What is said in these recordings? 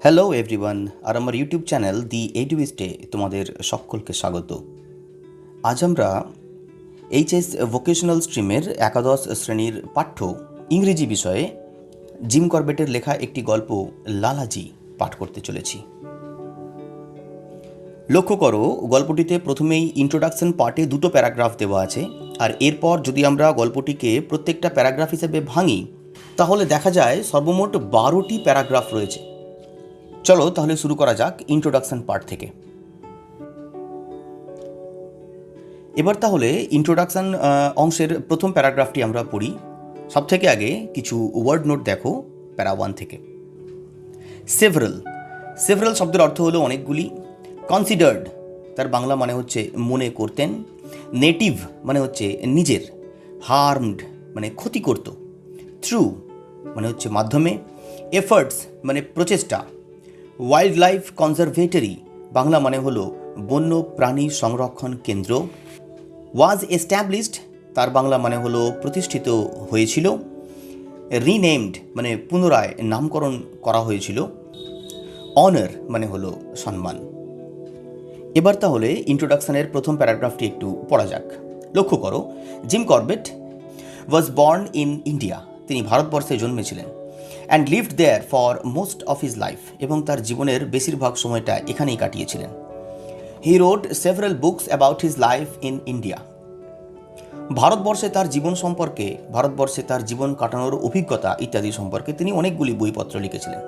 Hello everyone, আর আমার YouTube channel দি এডুইস্টে তোমাদের সকলকে স্বাগত। আজ আমরা এইচএস ভোকেশনাল স্ট্রিমের একাদশ শ্রেণীর পাঠ্য ইংরেজি বিষয়ে জিম করবেটের লেখা একটি গল্প লালাজি পাঠ করতে চলেছি। লক্ষ্য করো, গল্পটিতে প্রথমেই ইন্ট্রোডাকশন পার্টে দুটো প্যারাগ্রাফ দেওয়া আছে, আর এরপর যদি আমরা গল্পটিকে প্রত্যেকটা প্যারাগ্রাফ হিসেবে ভাঙি তাহলে দেখা যায় সর্বমোট 12টি প্যারাগ্রাফ রয়েছে। চলো তাহলে শুরু করা যাক ইন্ট্রোডাকশন পার্ট থেকে। এবার তাহলে ইন্ট্রোডাকশন অংশের প্রথম প্যারাগ্রাফটি আমরা পড়ি। সব থেকে আগে কিছু ওয়ার্ড নোট দেখো প্যারা 1 থেকে। সেভারাল, সেভারাল শব্দের অর্থ হলো অনেকগুলি। কনসিডার্ড তার বাংলা মানে হচ্ছে মনে করতেন। নেটিভ মানে হচ্ছে নিজের। হার্মড মানে ক্ষতি করত। থ্রু মানে হচ্ছে মাধ্যমে। এফার্টস মানে প্রচেষ্টা। ওয়াইল্ড লাইফ কনজারভেটরি বাংলা মানে হলো বন্য প্রাণী সংরক্ষণ কেন্দ্র। ওয়াজ এস্টাবলিশড তার বাংলা মানে হলো প্রতিষ্ঠিত হয়েছিল। রিনেমড মানে পুনরায় নামকরণ করা হয়েছিল। অনার মানে হলো সম্মান। এবার তাহলে ইন্ট্রোডাকশনের প্রথম প্যারাগ্রাফটি একটু পড়া যাক। লক্ষ্য করো, Jim Corbett was born in India, তিনি ভারতবর্ষে জন্মেছিলেন। And lived there for most of his life, এবং তার জীবনের বেশিরভাগ সময়টা এখানেই কাটিয়েছিলেন। He wrote several books about his life in India, ভারতবর্ষে তার জীবন সম্পর্কে, ভারতবর্ষে তার জীবন কাটানোর অভিজ্ঞতা ইত্যাদি সম্পর্কে তিনি অনেকগুলি বইপত্র লিখেছিলেন।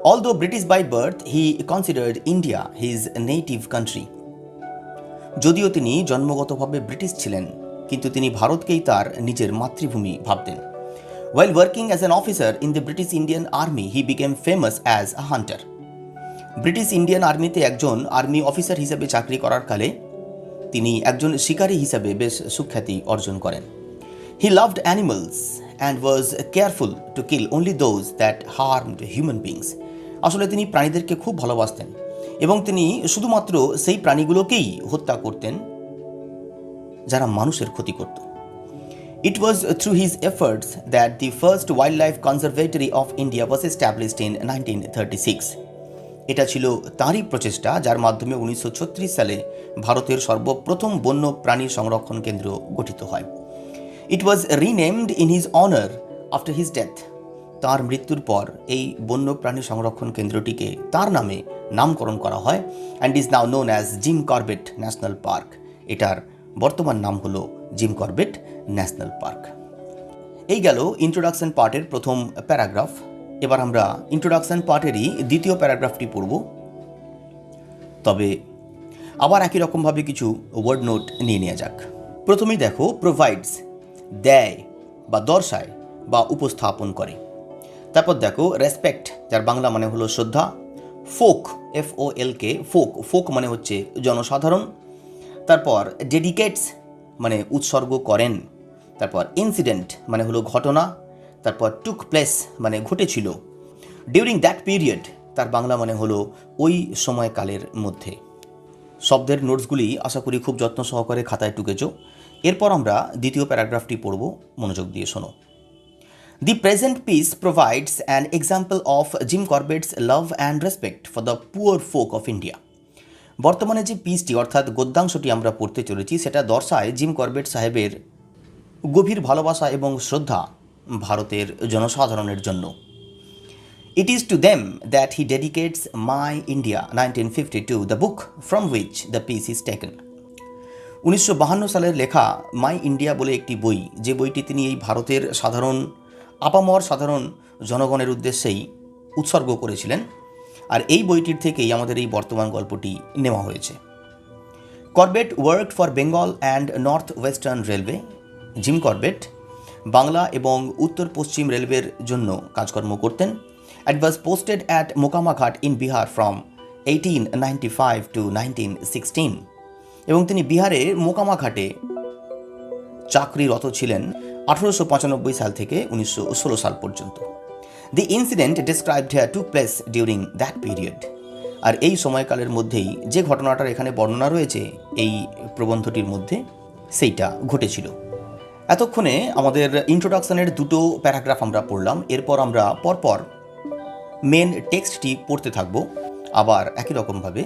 Although British by birth he considered India his native country, যদিও তিনি জন্মগতভাবে ব্রিটিশ ছিলেন কিন্তু তিনি ভারতকেই তার নিজের মাতৃভূমি ভাবতেন। While working as an officer in the British Indian Army, he became famous as a hunter. British Indian আর্মিতে একজন আর্মি অফিসার হিসেবে চাকরি করার কালে তিনি একজন শিকারী হিসেবে বেশ সুখ্যাতি অর্জন করেন। He loved animals and was careful to kill only those that harmed human beings. আসলে তিনি প্রাণীদেরকে খুব ভালোবাসতেন এবং তিনি শুধুমাত্র সেই প্রাণীগুলোকেই হত্যা করতেন যারা মানুষের ক্ষতি করত। It was through his efforts that the first Wildlife Conservatory of India was established in 1936. এটা ছিল তাঁরই প্রচেষ্টা যার মাধ্যমে 1936 সালে ভারতের সর্বপ্রথম বন্য প্রাণী সংরক্ষণ কেন্দ্র গঠিত হয়। It was renamed in his honor after his death. তাঁর মৃত্যুর পর এই বন্য প্রাণী সংরক্ষণ কেন্দ্রটিকে তার নামে নামকরণ করা হয় and is now known as Jim Corbett National Park. এটার বর্তমান নাম হলো জিম করবেট ন্যাশনাল পার্ক। এই গেল ইন্ট্রোডাকশন পার্টের প্রথম প্যারাগ্রাফ। এবার আমরা ইন্ট্রোডাকশন পার্টেরই দ্বিতীয় প্যারাগ্রাফটি পড়ব। তবে আবার একই রকমভাবে কিছু ওয়ার্ড নোট নিয়ে নেওয়া যাক। প্রথমেই দেখো, প্রোভাইডস দেয় বা দর্শায় বা উপস্থাপন করে। তারপর দেখো রেসপেক্ট, যার বাংলা মানে হলো শ্রদ্ধা। ফোক, FOLK, ফোক, ফোক মানে হচ্ছে জনসাধারণ। তারপর ডেডিকেটস মানে উৎসর্গ করেন। তারপর ইনসিডেন্ট মানে হলো ঘটনা। তারপর টুক প্লেস মানে ঘটেছিল। ডিউরিং দ্যাট পিরিয়ড তার বাংলা মানে হলো ওই সময়কালের মধ্যে। শব্দের নোটসগুলি আশা করি খুব যত্ন সহকারে খাতায় টুকেছ। এরপর আমরা দ্বিতীয় প্যারাগ্রাফটি পড়ব, মনোযোগ দিয়ে শোনো। The present piece provides an example of Jim Corbett's love and respect for the poor folk of India. বর্তমানে যে পিসটি অর্থাৎ গদ্যাংশটি আমরা পড়তে চলেছি সেটা দর্শায় জিম করবেট সাহেবের গভীর ভালোবাসা এবং শ্রদ্ধা ভারতের জনসাধারণের জন্য। It is to them that he ডেডিকেটস my India 1952, the book from which the piece is taken. 1952 সালের লেখা মাই ইন্ডিয়া বলে একটি বই, যে বইটি তিনি এই ভারতের আপামর সাধারণ জনগণের উদ্দেশ্যেই উৎসর্গ করেছিলেন, আর এই বইটির থেকেই আমাদের এই বর্তমান গল্পটি নেওয়া হয়েছে। Corbett worked for Bengal and north western railway. Jim Corbett Bangla এবং উত্তর পশ্চিম রেলওয়ের জন্য কাজকর্ম করতেন। And was posted at Mokamaghat in Bihar from 1895 to 1916, এবং তিনি বিহারের মোকামাঘাটে চাকরিরত ছিলেন 1895 সাল থেকে 1916 সাল পর্যন্ত। The incident described here took place during that period. আর এই সময়কালের মধ্যেই যে ঘটনাটার এখানে বর্ণনা রয়েছে এই প্রবন্ধটির মধ্যে, সেইটা ঘটেছিল। এতক্ষণে আমাদের ইন্ট্রোডাকশনের দুটো প্যারাগ্রাফ আমরা পড়লাম। এরপর আমরা পরপর মেন টেক্সটটি পড়তে থাকবো, আবার একই রকমভাবে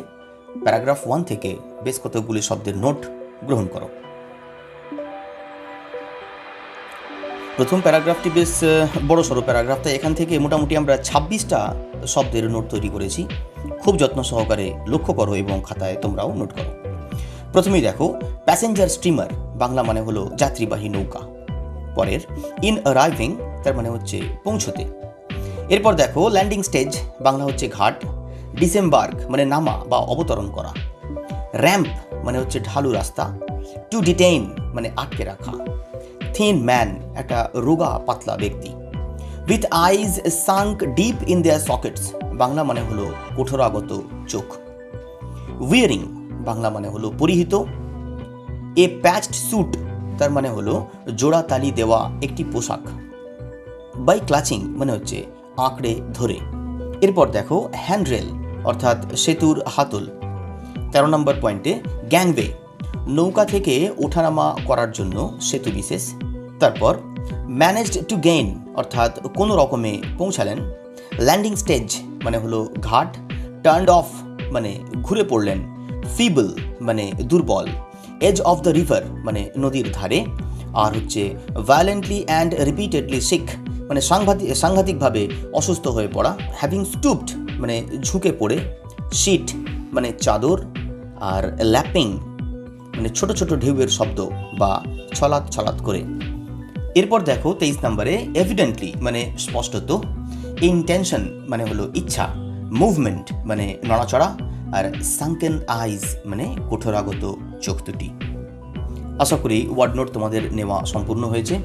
প্যারাগ্রাফ 1 থেকে বেশ কতগুলি শব্দের নোট গ্রহণ করো। প্রথম প্যারাগ্রাফটি বেশ বড় সড়ো প্যারাগ্রাফ, তাই এখান থেকে মোটামুটি আমরা 26টা শব্দের নোট তৈরি করেছি। খুব যত্ন সহকারে লক্ষ্য করো এবং খাতায় তোমরাও নোট করো। প্রথমেই দেখো, প্যাসেঞ্জার স্টিমার বাংলা মানে হলো যাত্রীবাহী নৌকা। পরের ইন অ্যারাইভিং তার মানে হচ্ছে পৌঁছতে। এরপর দেখো, ল্যান্ডিং স্টেজ বাংলা হচ্ছে ঘাট। ডিসেম্বার্ক মানে নামা বা অবতরণ করা। র্যাম্প মানে হচ্ছে ঢালু রাস্তা। টু ডিটেইন মানে আটকে রাখা। থিন ম্যান একটা রোগা পাতলা ব্যক্তি। With eyes sunk deep in their sockets Bangla মানে হলো কঠোরাগত চোখ। উইয়ারিং বাংলা মানে হলো পরিহিত। এ প্যাচড স্যুট তার মানে হলো জোড়া তালি দেওয়া একটি পোশাক। বাই ক্লাচিং মানে হচ্ছে আঁকড়ে ধরে। এরপর দেখো, হ্যান্ডরেল অর্থাৎ সেতুর হাতল। 13 নম্বর পয়েন্টে গ্যাংওয়ে নৌকা থেকে ওঠানামা করার জন্য সেতু বিশেষ। তারপর ম্যানেজড টু গেইন অর্থাৎ কোনো রকমে পৌঁছালেন। ল্যান্ডিং স্টেজ মানে হলো ঘাট। টার্নড অফ মানে ঘুরে পড়লেন। ফিবল মানে দুর্বল। এজ অফ দ্য রিভার মানে নদীর ধারে। আর হচ্ছে ভায়োলেন্টলি অ্যান্ড রিপিটেডলি সিক মানে সাংঘাতিকভাবে অসুস্থ হয়ে পড়া। হ্যাভিং স্টুপড মানে ঝুঁকে পড়ে। শিট মানে চাদর। আর ল্যাপিং মানে ছোট ছোট ঢেউয়ের শব্দ বা ছলাৎ ছলাৎ করে। এরপর দেখো 23 নম্বরে, এভিডেন্টলি মানে স্পষ্টত। ইনটেনশন মানে হলো ইচ্ছা। মুভমেন্ট মানে নড়াচড়া। আর সাঙ্কেন আইজ মানে কঠোরাগত চোখ দুটি। আশা করি ওয়ার্ড নোট তোমাদের নেওয়া সম্পূর্ণ হয়েছে।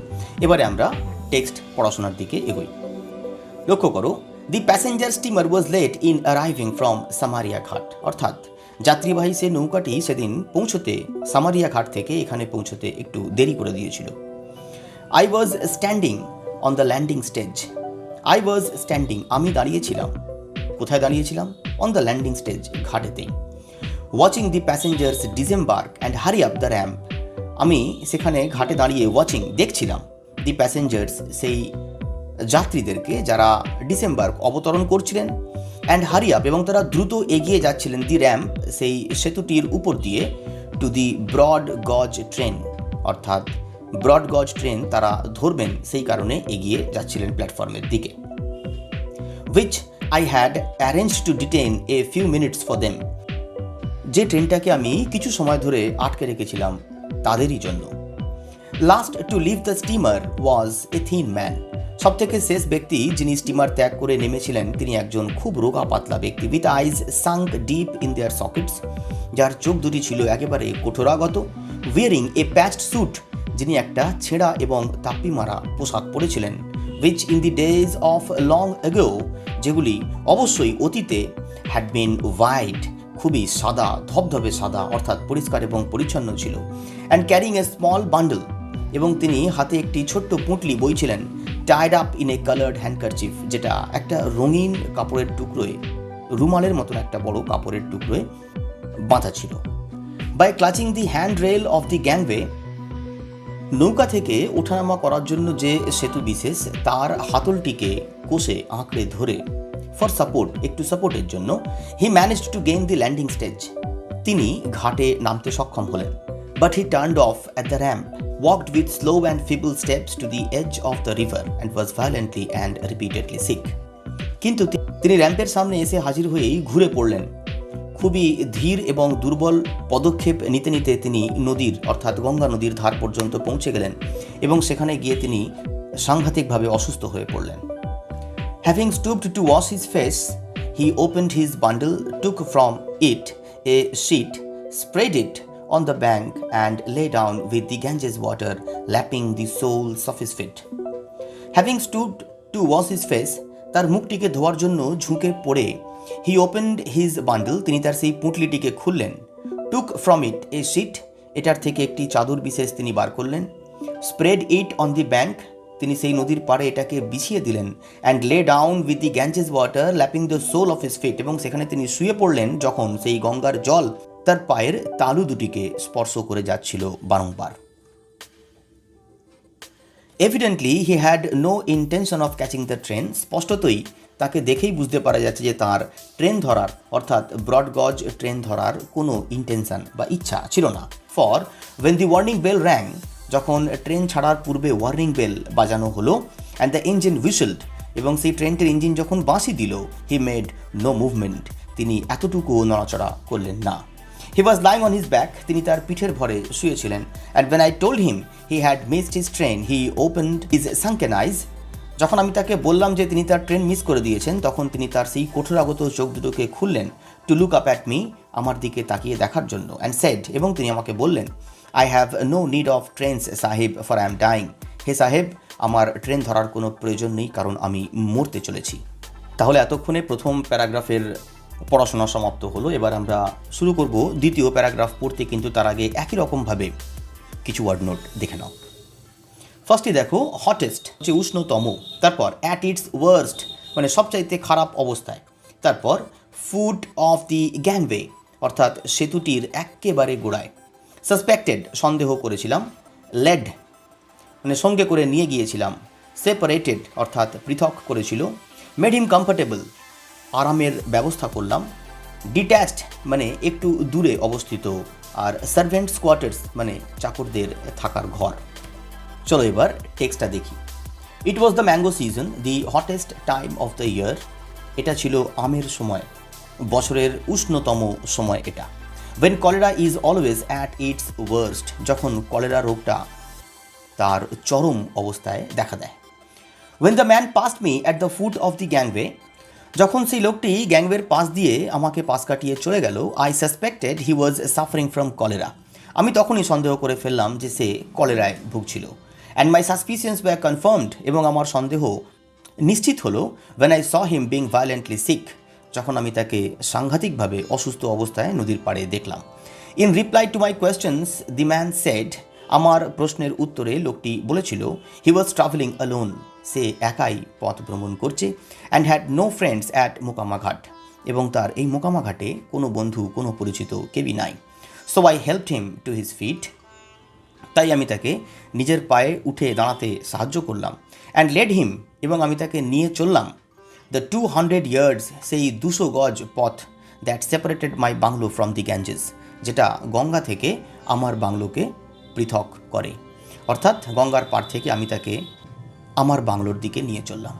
এবারে আমরা টেক্সট পড়াশোনার দিকে এগোই। লক্ষ্য করো, the passenger steamer was late in arriving from Samaria Ghat অর্থাৎ যাত্রীবাহী সে নৌকাটি সেদিন পৌঁছতে সামারিয়া ঘাট থেকে এখানে পৌঁছতে একটু দেরি করে দিয়েছিল। I was standing on the landing stage. I was standing আমি দাঁড়িয়েছিলাম। কোথায় দাঁড়িয়েছিলাম? অন দ্য ল্যান্ডিং স্টেজ ঘাটেতেই। Watching the passengers disembark and hurry up the ramp আমি সেখানে ঘাটে দাঁড়িয়ে ওয়াচিং দেখছিলাম। দি প্যাসেঞ্জার্স সেই যাত্রীদেরকে যারা ডিসেম্বার্ক অবতরণ করছিলেন। অ্যান্ড হারি আপ এবং তারা দ্রুত এগিয়ে যাচ্ছিলেন। দি র্যাম্প সেই সেতুটির উপর দিয়ে। টু দি ব্রড গজ ট্রেন অর্থাৎ ব্রড গজ ট্রেন তারা ধরবেন সেই কারণে এগিয়ে যাচ্ছিলেন প্ল্যাটফর্মের দিকে। Which I had arrange two detain a few minutes for them যে ট্রেনটাকে আমি কিছু সময় ধরে আটকে রেখেছিলাম তাদেরই জন্য। Last to leave the steamer was a thin man সবথেকে শেষ ব্যক্তি যিনি স্টিমার ত্যাগ করে নেমেছিলেন তিনি একজন খুব রোগা পাতলা ব্যক্তি। With eyes sunk deep in their sockets যার চোখ দুটি ছিল একেবারে কঠোরাগত। উইয়ারিং এ প্যাচড স্যুট যিনি একটা ছেঁড়া এবং তাপ্পি মারা পোশাক পরেছিলেন। Which in the days of long ago যেগুলি অবশ্যই অতীতে হ্যাড বিন হোয়াইট খুবই সাদা ধবধবে সাদা অর্থাৎ পরিষ্কার এবং পরিচ্ছন্ন ছিল। And carrying a small bundle এবং তিনি হাতে একটি ছোট্ট পুঁটলি বইছিলেন। Tied up in a coloured handkerchief যেটা একটা রঙিন কাপড়ের টুকরোয় রুমালের মতন একটা বড় কাপড়ের টুকরোয় বাঁধা ছিল। By clutching the hand rail of the gangway নৌকা থেকে ওঠানামা করার জন্য যে সেতু বিশেষ তার হাতলটিকে কষে আঁকড়ে ধরে। ফর সাপোর্ট একটু সাপোর্টের জন্য। He managed to gain the landing stage তিনি ঘাটে নামতে সক্ষম হলেন। But he turned off at the ramp walked with slow and feeble steps to the edge of the river and was violently and repeatedly sick কিন্তু তিনি র্যাম্পের সামনে এসে হাজির হয়েই ঘুরে পড়লেন। খুবই ধীর এবং দুর্বল পদক্ষেপ নিতে নিতে তিনি নদীর অর্থাৎ গঙ্গা নদীর ধার পর্যন্ত পৌঁছে গেলেন এবং সেখানে গিয়ে তিনি সাংঘাতিকভাবে অসুস্থ হয়ে পড়লেন। Having stooped to wash his face, he opened his bundle, took from it a sheet, spread it on the bank and lay down with the Ganges water lapping the soles of his feet. Having stooped to wash his face, তার মুখটিকে ধোয়ার জন্য ঝুঁকে পড়ে he opened his bundle তিনি তার সেই পুঁটলিটিকে খুললেন। took from it a sheet এটার থেকে একটি চাদর বিশেষ তিনি বার করলেন। spread it on the bank তিনি সেই নদীর পাড়ে এটাকে বিছিয়ে দিলেন। and lay down with the Ganges water lapping the sole of his feet এবং সেখানে তিনি শুয়ে পড়লেন যখন সেই গঙ্গার জল তার পায়ের তালু দুটিকে স্পর্শ করে যাচ্ছিল বারংবার। Evidently he had no intention of catching the train স্পষ্টতই তাকে দেখেই বুঝতে পারা যাচ্ছে যে তার ট্রেন ধরার অর্থাৎ ব্রডগজ ট্রেন ধরার কোনো ইন্টেনশন বা ইচ্ছা ছিল না। For when the warning bell rang, যখন ট্রেন ছাড়ার পূর্বে ওয়ার্নিং বেল বাজানো হলো, অ্যান্ড দ্য ইঞ্জিন হুইসেলড, এবং সেই ট্রেনটির ইঞ্জিন যখন বাঁশি দিল, হি মেড নো মুভমেন্ট, তিনি এতটুকু নড়াচড়া করলেন না। He was lying on his back, তিনি তার পিঠের ভরে শুয়েছিলেন। And when I told him he had missed his train he opened his sunken eyes, যখন আমি তাকে বললাম যে তিনি তার ট্রেন মিস করে দিয়েছেন, তখন তিনি তার সেই কঠোরাগত চোখ দুটোকে খুললেন, to look up at me, আমার দিকে তাকিয়ে দেখার জন্য। অ্যান্ড সেড, এবং তিনি আমাকে বললেন, I have no need of trains sahib, for I am dying, হে সাহেব, আমার ট্রেন ধরার কোনো প্রয়োজন নেই, কারণ আমি মরতে চলেছি। তাহলে এতক্ষণে প্রথম প্যারাগ্রাফের পড়াশোনা সমাপ্ত হলো। এবার আমরা শুরু করব দ্বিতীয় প্যারাগ্রাফ পড়তে, কিন্তু তার আগে একই রকমভাবে কিছু ওয়ার্ড নোট দেখে নাও। ফার্স্টে দেখো হটেস্ট, যে উষ্ণতম, তারপর অ্যাট ইটস ওয়ার্স্ট, মানে সবচাইতে খারাপ অবস্থায়, তারপর ফুট অফ দি গ্যাংওয়ে, অর্থাৎ সেতুটির একেবারে গোড়ায়, সাসপেক্টেড, সন্দেহ করেছিলাম, লেড, মানে সঙ্গে করে নিয়ে গিয়েছিলাম, সেপারেটেড, অর্থাৎ পৃথক করেছিল, মেড হিম কমফর্টেবল, আরামের ব্যবস্থা করলাম, ডিট্যাচড, মানে একটু দূরে অবস্থিত, আর সার্ভেন্টস কোয়ার্টার্স, মানে চাকরদের থাকার ঘর। চলো এবার টেক্সটটা দেখি। It was the mango season, the hottest time of the year, এটা ছিল আমের সময়, বছরের উষ্ণতম সময় এটা। When cholera is always at its worst, যখন কলেরা রোগটা তার চরম অবস্থায় দেখা দেয়। When the man passed me at the foot of the gangway, যখন সেই লোকটি গ্যাংওয়ের পাশ দিয়ে আমাকে পাশ কাটিয়ে চলে গেল, I suspected he was suffering from cholera, আমি তখনই সন্দেহ করে ফেললাম যে সে কলেরায় ভুগছিল। And my suspicions were confirmed, এবং আমার সন্দেহ নিশ্চিত হলো, when I saw him being violently sick, যখন আমি তাকে সাংঘাতিকভাবে অসুস্থ অবস্থায় নদীর পাড়ে দেখলাম। In reply to my questions the man said, আমার প্রশ্নের উত্তরে লোকটি বলেছিল, হি ওয়াজ ট্রাভেলিং অ্যালোন, সে একাই পথ ভ্রমণ করছে, and had no friends at Mokama Ghat, এবং তার এই মোকামা ঘাটে কোনো বন্ধু, কোনো পরিচিত কেউই নাই। So I helped him to his fit, তাই আমি তাকে নিজের পায়ে উঠে দাঁড়াতে সাহায্য করলাম। অ্যান্ড লেড হিম, এবং আমি তাকে নিয়ে চললাম, দ্য 200 ইয়ার্ডস, সেই 200 গজ পথ, that separated my bungalow from the Ganges, যেটা গঙ্গা থেকে আমার বাংলোকে পৃথক করে, অর্থাৎ গঙ্গার পাড় থেকে আমি তাকে আমার বাংলোর দিকে নিয়ে চললাম।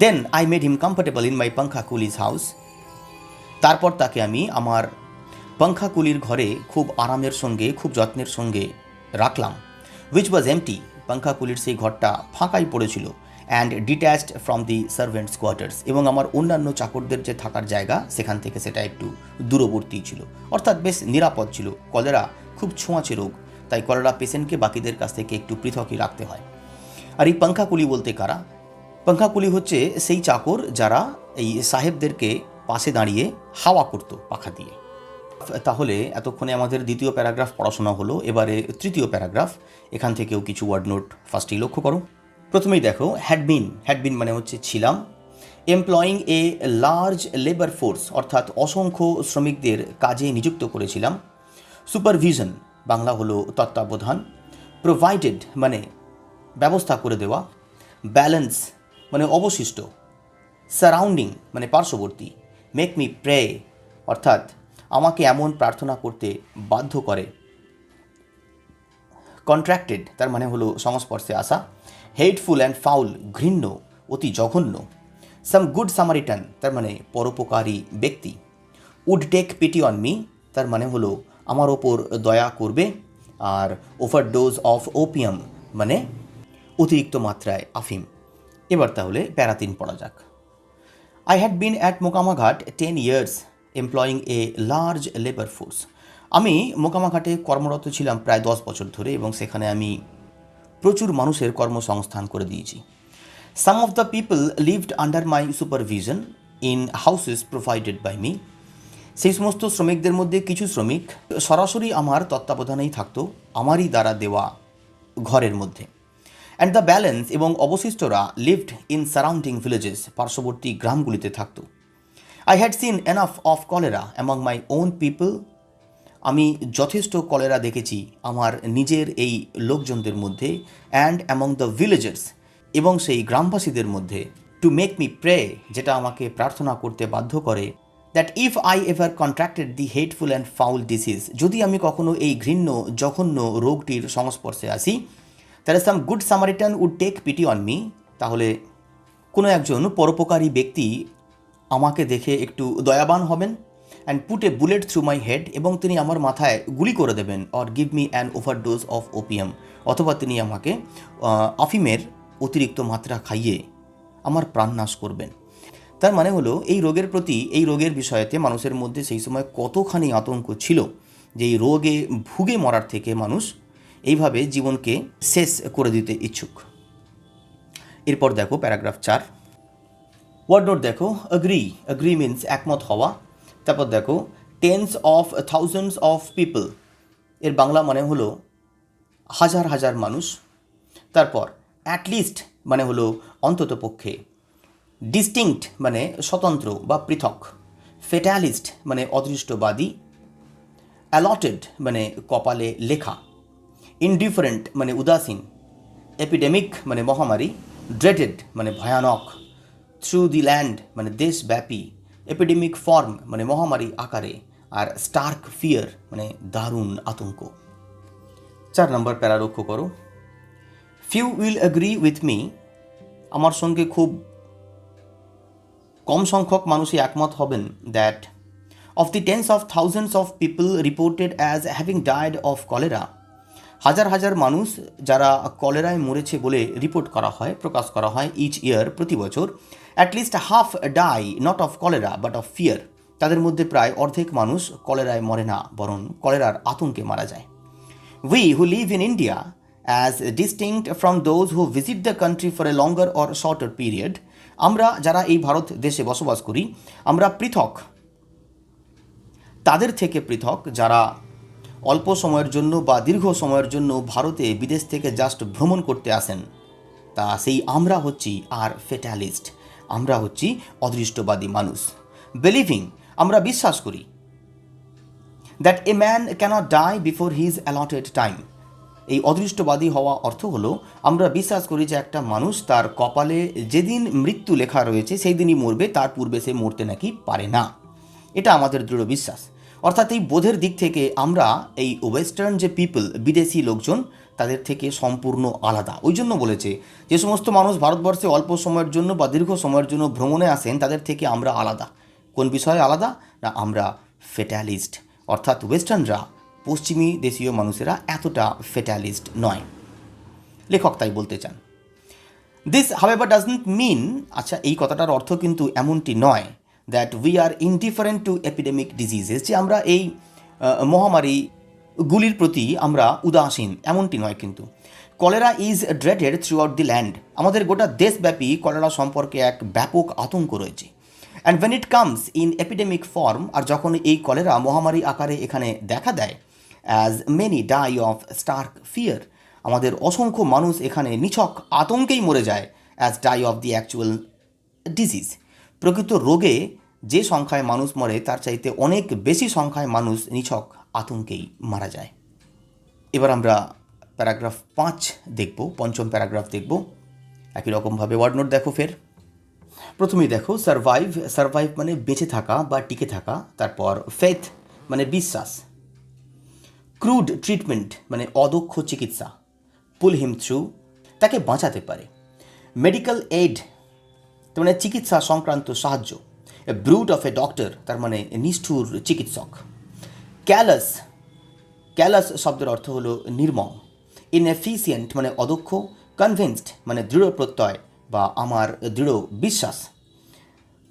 Then I made him comfortable in my punkah coolies house, তারপর তাকে আমি আমার পাঙ্খা কুলির ঘরে খুব আরামের সঙ্গে, খুব যত্নের সঙ্গে রাখলাম। উইচ ওয়াজ এমটি, পাঙ্খা কুলির সেই ঘরটা ফাঁকাই পড়েছিল। And detached from the servants quarters, এবং আমার অন্যান্য চাকরদের যে থাকার জায়গা, সেখান থেকে সেটা একটু দূরবর্তী ছিল, অর্থাৎ বেশ নিরাপদ ছিল। কলেরা খুব ছোঁয়াচে রোগ, তাই কলেরা পেশেন্টকে বাকিদের কাছ থেকে একটু পৃথকই রাখতে হয়। আর এই পাঙ্খা কুলি বলতে কারা? পাঙ্খা কুলি হচ্ছে সেই চাকর যারা এই সাহেবদেরকে পাশে দাঁড়িয়ে হাওয়া করতো পাখা দিয়ে। তাহলে এতক্ষণে আমাদের দ্বিতীয় প্যারাগ্রাফ পড়াশোনা হলো। এবারে তৃতীয় প্যারাগ্রাফ, এখান থেকেও কিছু ওয়ার্ড নোট ফার্স্টেই লক্ষ্য করো। প্রথমেই দেখো হ্যাডবিন মানে হচ্ছে ছিলাম। Employing a large labour force, অর্থাৎ অসংখ্য শ্রমিকদের কাজে নিযুক্ত করেছিলাম। সুপারভিশন বাংলা হলো তত্ত্বাবধান। প্রোভাইডেড মানে ব্যবস্থা করে দেওয়া। ব্যালেন্স মানে অবশিষ্ট। সারাউন্ডিং মানে পার্শ্ববর্তী। মেক মি প্রে অর্থাৎ আমাকে এমন প্রার্থনা করতে বাধ্য করে। কন্ট্রাক্টেড তার মানে হলো সংস্পর্শে আসা। হেটফুল অ্যান্ড ফাউল ঘৃণ্য, অতি জঘন্য। সাম গুড সামারিটান তার মানে পরোপকারী ব্যক্তি। Would take pity on me তার মানে হলো আমার ওপর দয়া করবে। আর ওভারডোজ অফ ওপিয়াম মানে অতিরিক্ত মাত্রায় আফিম। এবার তাহলে প্যারা 3 পড়া যাক। I had been at Mokamaghat 10 years employing a large labor force. আমি মোকামাঘাটে কর্মরত ছিলাম প্রায় 10 বছর ধরে, এবং সেখানে আমি প্রচুর মানুষের কর্মসংস্থান করে দিয়েছি। Some of the people lived under my supervision in houses provided by me. সেই সমস্ত শ্রমিকদের মধ্যে কিছু শ্রমিক সরাসরি আমার তত্ত্বাবধানেই থাকতো, আমারই দ্বারা দেওয়া ঘরের মধ্যে। অ্যান্ড দ্য ব্যালেন্স এবং অবশিষ্টরা লিভড ইন সারাউন্ডিং ভিলেজেস পার্শ্ববর্তী গ্রামগুলিতে থাকত। I had seen enough of cholera among my own people আমি যথেষ্ট কলেরা দেখেছি আমার নিজের এই লোকজনদের মধ্যে। অ্যান্ড অ্যামং দ্য ভিলেজার্স এবং সেই গ্রামবাসীদের মধ্যে। টু মেক মি প্রে, যেটা আমাকে প্রার্থনা করতে বাধ্য করে, that if I ever contracted the hateful and foul ডিসিজ, যদি আমি কখনো এই ঘৃণ্য জঘন্য রোগটির সংস্পর্শে আসি, তাহলে some good Samaritan would take pity on me, তাহলে কোনো একজন পরোপকারী ব্যক্তি আমাকে দেখে একটু দয়াবান হবেন, and put a bullet through my head, এবং তিনি আমার মাথায় গুলি করে দেবেন, or give me an overdose of opium, অথবা তিনি আমাকে আফিমের অতিরিক্ত মাত্রা খাইয়ে আমার প্রাণনাশ করবেন। তার মানে হলো এই রোগের বিষয়েতে মানুষের মধ্যে সেই সময় কতখানি আতঙ্ক ছিল যে এই রোগে ভুগে মরার থেকে মানুষ এইভাবে জীবনকে শেষ করে দিতে ইচ্ছুক। এরপর দেখো প্যারাগ্রাফ 4, ওয়ার্ড নোট দেখো, অ্যাগ্রি মিনস একমত হওয়া। তারপর দেখো tense of thousands of people, এর বাংলা মানে হলো হাজার হাজার মানুষ। তারপর অ্যাটলিস্ট মানে হলো অন্তত পক্ষে, ডিস্টিংক্ট মানে স্বতন্ত্র বা পৃথক, ফেটালিস্ট মানে অদৃষ্টবাদী, অ্যালটেড মানে কপালে লেখা, ইনডিফারেন্ট মানে উদাসীন, এপিডেমিক মানে মহামারী, ড্রেডেড মানে ভয়ানক, থ্রু দি ল্যান্ড মানে দেশব্যাপী, এপিডেমিক ফর্ম মানে মহামারী আকারে, আর স্টার্ক ফিয়ার মানে দারুণ আতঙ্ক। 4 নম্বর প্যারা লক্ষ্য করো, few will agree with me, আমার সঙ্গে খুব কম সংখ্যক মানুষই একমত হবেন, that of the tense of thousands of people reported as having died of cholera, হাজার হাজার মানুষ যারা কলেরায় মরেছে বলে রিপোর্ট করা হয়, প্রকাশ করা হয় ইচ ইয়ার প্রতি বছর, at least half die not of cholera but of fear, তাদের মধ্যে প্রায় অর্ধেক মানুষ কলেরায় মরে না, বরং কলেরার আতঙ্কে মারা যায়। We who live in India as distinct from those who visit the country for a longer or shorter period, আমরা যারা এই ভারত দেশে বসবাস করি, আমরা পৃথক তাদের থেকে পৃথক যারা অল্প সময়ের জন্য বা দীর্ঘ সময়ের জন্য ভারতে বিদেশ থেকে জাস্ট ভ্রমণ করতে আসেন, তা সেই আমরা হচ্ছি আর ফেটালিস্ট, আমরা হচ্ছি অদৃষ্টবাদী মানুষ। বিলিভিং আমরা বিশ্বাস করি, that a man cannot die before his allotted time, এই অদৃষ্টবাদী হওয়া অর্থ হলো আমরা বিশ্বাস করি যে একটা মানুষ তার কপালে যেদিন মৃত্যু লেখা রয়েছে সেই দিনই মরবে, তার পূর্বে সে মরতে নাকি পারে না, এটা আমাদের দৃঢ় বিশ্বাস। অর্থাৎ এই বোধের দিক থেকে আমরা এই ওয়েস্টার্ন যে পিপল, বিদেশি লোকজন, তাদের থেকে সম্পূর্ণ আলাদা। ওই জন্য বলেছে যে সমস্ত মানুষ ভারতবর্ষে অল্প সময়ের জন্য বা দীর্ঘ সময়ের জন্য ভ্রমণে আসেন, তাদের থেকে আমরা আলাদা। কোন বিষয়ে আলাদা? না, আমরা ফেটালিস্ট, অর্থাৎ ওয়েস্টার্নরা, পশ্চিমী দেশীয় মানুষেরা এতটা ফেটালিস্ট নয়, লেখক তাই বলতে চান। দিস হাউএভার ডাজন্ট মিন, আচ্ছা এই কথাটার অর্থ কিন্তু এমনটি নয়, that we are indifferent two epidemic diseases, যে আমরা এই মহামারীগুলির প্রতি আমরা উদাসীন, এমনটি নয় কিন্তু। Cholera is dreaded throughout the land, আমাদের গোটা দেশব্যাপী কলেরা সম্পর্কে এক ব্যাপক আতঙ্ক রয়েছে। And when it comes in epidemic form, আর যখন এই কলেরা মহামারী আকারে এখানে দেখা দেয়, as many die of stark fear, আমাদের অসংখ্য মানুষ এখানে নিছক আতঙ্কেই মরে যায়, as die of the actual disease, প্রকৃত রোগে যে সংখ্যায় মানুষ মরে তার চাইতে অনেক বেশি সংখ্যায় মানুষ নিছক আতঙ্কেই মারা যায়। এবার আমরা প্যারাগ্রাফ 5 দেখব, পঞ্চম প্যারাগ্রাফ দেখব। একই রকমভাবে ওয়ার্ড নোট দেখো ফের। প্রথমেই দেখো সারভাইভ মানে বেঁচে থাকা বা টিকে থাকা। তারপর ফেথ মানে বিশ্বাস, ক্রুড ট্রিটমেন্ট মানে অদক্ষ চিকিৎসা, পুল হিম থ্রু তাকে বাঁচাতে পারে, মেডিকেল এইড তার মানে চিকিৎসা সংক্রান্ত সাহায্য, এ ব্রুট অফ এ ডক্টর তার মানে নিষ্ঠুর চিকিৎসক, ক্যালাস শব্দের অর্থ হলো নির্মম, ইনএফিসিয়েন্ট মানে অদক্ষ, কনভিন্সড মানে দৃঢ় প্রত্যয় বা আমার দৃঢ় বিশ্বাস,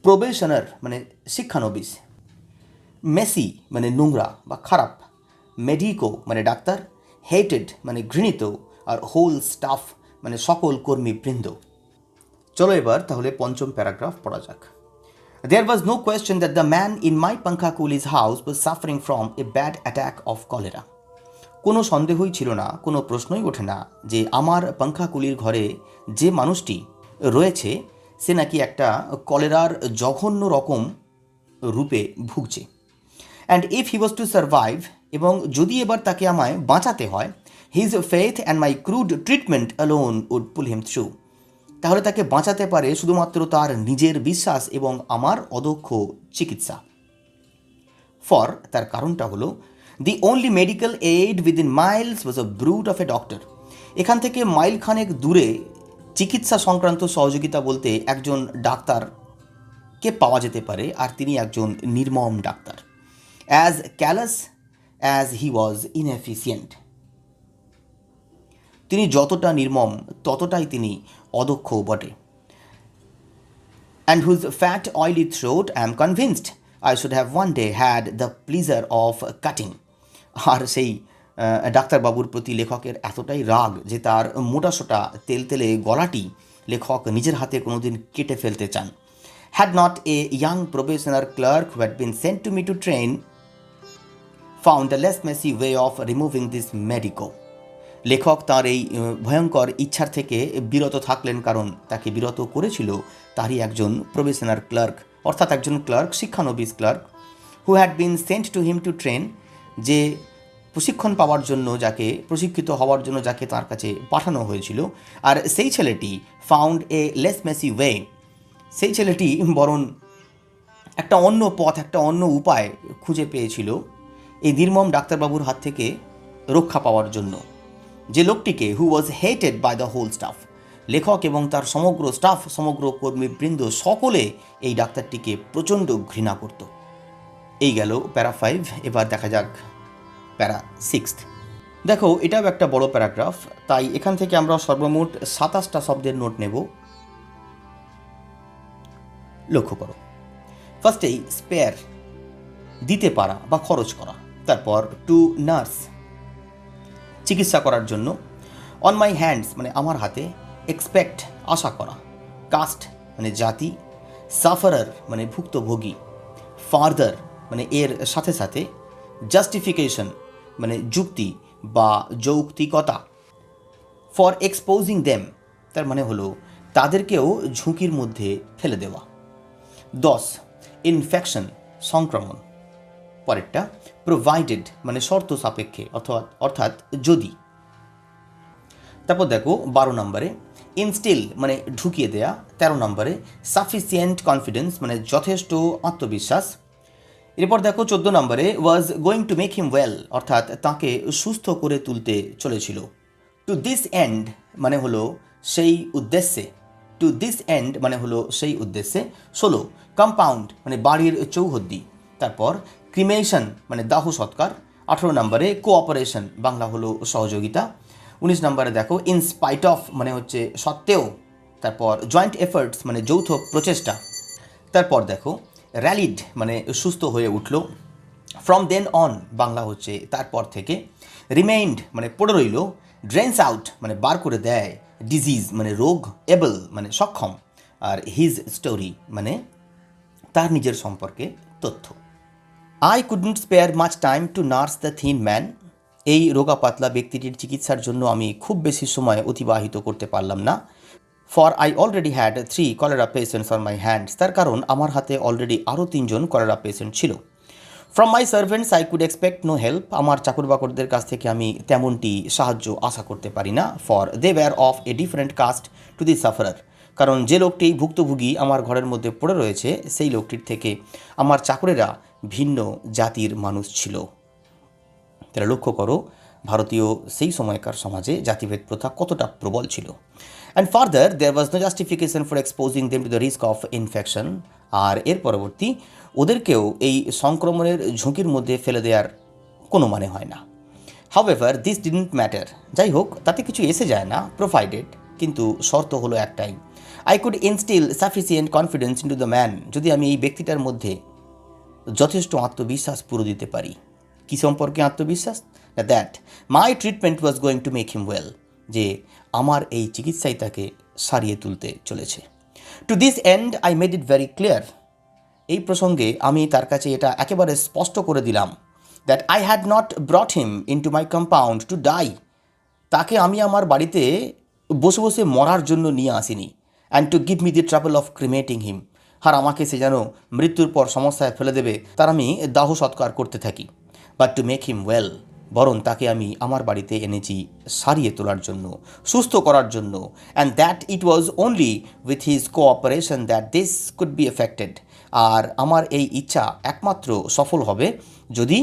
প্রোবেশনার মানে শিক্ষানবিশ, মেসি মানে নোংরা বা খারাপ, মেডিকো মানে ডাক্তার, হেটেড মানে ঘৃণিত, আর হোল স্টাফ মানে সকল কর্মীবৃন্দ। চলো এবার তাহলে পঞ্চম প্যারাগ্রাফ পড়া যাক। There was no question that the man in my Pankhakuli's house was suffering from a bad attack of cholera. কোনো সন্দেহই ছিল না, কোনো প্রশ্নই ওঠে না যে আমার পাঙ্খাকুলির ঘরে যে মানুষটি রয়েছে সে নাকি একটা কলেরার জঘন্য রকম রূপে ভুগছে। And if he was to survive, এবং যদি এবার তাকে আমায় বাঁচাতে হয়, his faith and my crude treatment alone would pull him through, তাহলে তাকে বাঁচাতে পারে শুধুমাত্র তার নিজের বিশ্বাস এবং আমার অদক্ষ চিকিৎসা। ফর তার কারণটা হলো the only medical aid within miles was a brute of a doctor. এখান থেকে মাইল খানেক দূরে চিকিৎসা সংক্রান্ত সহযোগিতা বলতে একজন ডাক্তারকে পাওয়া যেতে পারে, আর তিনি একজন নির্মম doctor. As callous as he was inefficient. তিনি যতটা নির্মম ততটাই তিনি অদক্ষ বটে। And whose fat oily throat I am convinced I should have one day had the pleasure of cutting. আর সেই ডাক্তারবাবুর প্রতি লেখকের এতটাই রাগ যে তার মোটাসোটা তেলতেলে গলাটি লেখক নিজের হাতে কোনোদিন কেটে ফেলতে চান। Had not a young probationer clerk who had been sent to me to train found a less messy way of removing this medico. লেখক তার এই ভয়ঙ্কর ইচ্ছার থেকে বিরত থাকলেন, কারণ তাকে বিরত করেছিল তারই একজন প্রবেশনার ক্লার্ক, অর্থাৎ একজন ক্লার্ক, শিক্ষানবিশ clerk, who had been sent to him to train, যে প্রশিক্ষণ পাওয়ার জন্য, যাকে প্রশিক্ষিত হওয়ার জন্য যাকে তার কাছে পাঠানো হয়েছিল। আর সেই ছেলেটি found a less Messi way, সেই ছেলেটি বরং একটা অন্য পথ, একটা অন্য উপায় খুঁজে পেয়েছিল এই নির্মম ডাক্তারবাবুর হাত থেকে রক্ষা পাওয়ার জন্য, যে লোকটিকে who was hated by the whole staff. লেখক এবং তার সমগ্র স্টাফ, সমগ্র কর্মীবৃন্দ সকলে এই ডাক্তারটিকে প্রচণ্ড ঘৃণা করত। এই গেল প্যারা 5। এবার দেখা যাক প্যারা 6। দেখো, এটাও একটা বড় প্যারাগ্রাফ, তাই এখান থেকে আমরা সর্বমোট 27টা শব্দের নোট নেব। লক্ষ্য করো, ফার্স্টেই স্পেয়ার, দিতে পারা বা খরচ করা। তারপর টু নার্স, চিকিৎসা করার জন্য। অন মাই হ্যান্ডস মানে আমার হাতে। এক্সপেক্ট, আশা করা। কাস্ট মানে জাতি। সাফারার মানে ভুক্তভোগী। ফার্দার মানে এর সাথে সাথে। জাস্টিফিকেশন মানে যুক্তি বা যৌক্তিকতা। ফর এক্সপোজিং দেম তার মানে হলো তাদেরকেও ঝুঁকির মধ্যে ফেলে দেওয়া। 10 ইনফেকশন, সংক্রমণ। পরেরটা প্রোভাইডেড মানে শর্ত সাপেক্ষে, অর্থাৎ যদি। তারপর দেখো 12 নম্বরে ইনস্টিল মানে ঢুকিয়ে দেয়া। 13 নম্বরে সাফিসিয়েন্ট কনফিডেন্স মানে যথেষ্ট আত্মবিশ্বাস। এরপর দেখো 14 নম্বরে ওয়াজ going to make him well, অর্থাৎ তাকে সুস্থ করে তুলতে চলেছিল। টু দিস এন্ড মানে হলো সেই উদ্দেশ্যে। টু দিস এন্ড মানে হলো সেই উদ্দেশ্যে। 16 কম্পাউন্ড মানে বাড়ির চৌহদ্দি। তারপর ক্রিমেশন মানে দাহ সৎকার। 18 নম্বরে কোঅপারেশন, বাংলা হলো সহযোগিতা। 19 নম্বরে দেখো ইনস্পাইট অফ মানে হচ্ছে সত্ত্বেও। তারপর জয়েন্ট এফার্টস মানে যৌথ প্রচেষ্টা। তারপর দেখো র্যালিড মানে সুস্থ হয়ে উঠল। ফ্রম দেন অন বাংলা হচ্ছে তারপর থেকে। রিমেইন্ড মানে পড়ে রইল। ড্রেন্স আউট মানে বার করে দেয়। ডিজিজ মানে রোগ। এবল মানে সক্ষম। আর হিজ স্টোরি মানে তার নিজের সম্পর্কে তথ্য। I couldn't spare much time to nurse the thin man. এই রোগা পাতলা ব্যক্তিটির চিকিৎসার জন্য আমি খুব বেশি সময় অতিবাহিত করতে পারলাম না। For I already had 3 cholera patients on my hands, তার কারণ আমার হাতে অলরেডি আরও 3 জন কলেরা পেশেন্ট ছিল। From my servants I could expect no help, আমার চাকর বাকরদের কাছ থেকে আমি তেমনটি সাহায্য আশা করতে পারি না। For they were of a different caste to the sufferer, কারণ যে লোকটি ভুক্তভোগী আমার ঘরের মধ্যে পড়ে রয়েছে সেই লোকটির থেকে আমার চাকরেরা ভিন্ন জাতির মানুষ ছিল। তারা লক্ষ্য করো ভারতীয় সেই সময়কার সমাজে জাতিভেদ প্রথা কতটা প্রবল ছিল। And further there was no justification for exposing them to the risk of infection, আর এর পরবর্তী ওদেরকেও এই সংক্রমণের ঝুঁকির মধ্যে ফেলে দেওয়ার কোনো মানে হয় না। হাউএভার দিস ডিডন্ট ম্যাটার, যাই হোক তাতে কিছু এসে যায় না। প্রোভাইডেড কিন্তু শর্ত হলো একটাই, I could instil sufficient confidence into the man, যদি আমি এই ব্যক্তিটার মধ্যে যথেষ্ট আত্মবিশ্বাস পুরো দিতে পারি। কী সম্পর্কে আত্মবিশ্বাস? That my treatment was going to make him well, যে আমার এই চিকিৎসাই তাকে সারিয়ে তুলতে চলেছে। To this end I made it very clear, এই প্রসঙ্গে আমি তার কাছে এটা একেবারে স্পষ্ট করে দিলাম, that I had not brought him into my compound to die, তাকে আমি আমার বাড়িতে বসে বসে মরার জন্য নিয়ে আসিনি। And to give me the trouble of cremating him, আর আমাকে সে যেন মৃত্যুর পর সমস্যায় ফেলে দেবে তার আমি দাহ সৎকার করতে থাকি। But two make him well, বরং তাকে আমি আমার বাড়িতে এনেছি সারিয়ে তোলার জন্য, সুস্থ করার জন্য, and that it was only with his cooperation that this could be effected. আর আমার এই ইচ্ছা একমাত্র সফল হবে যদি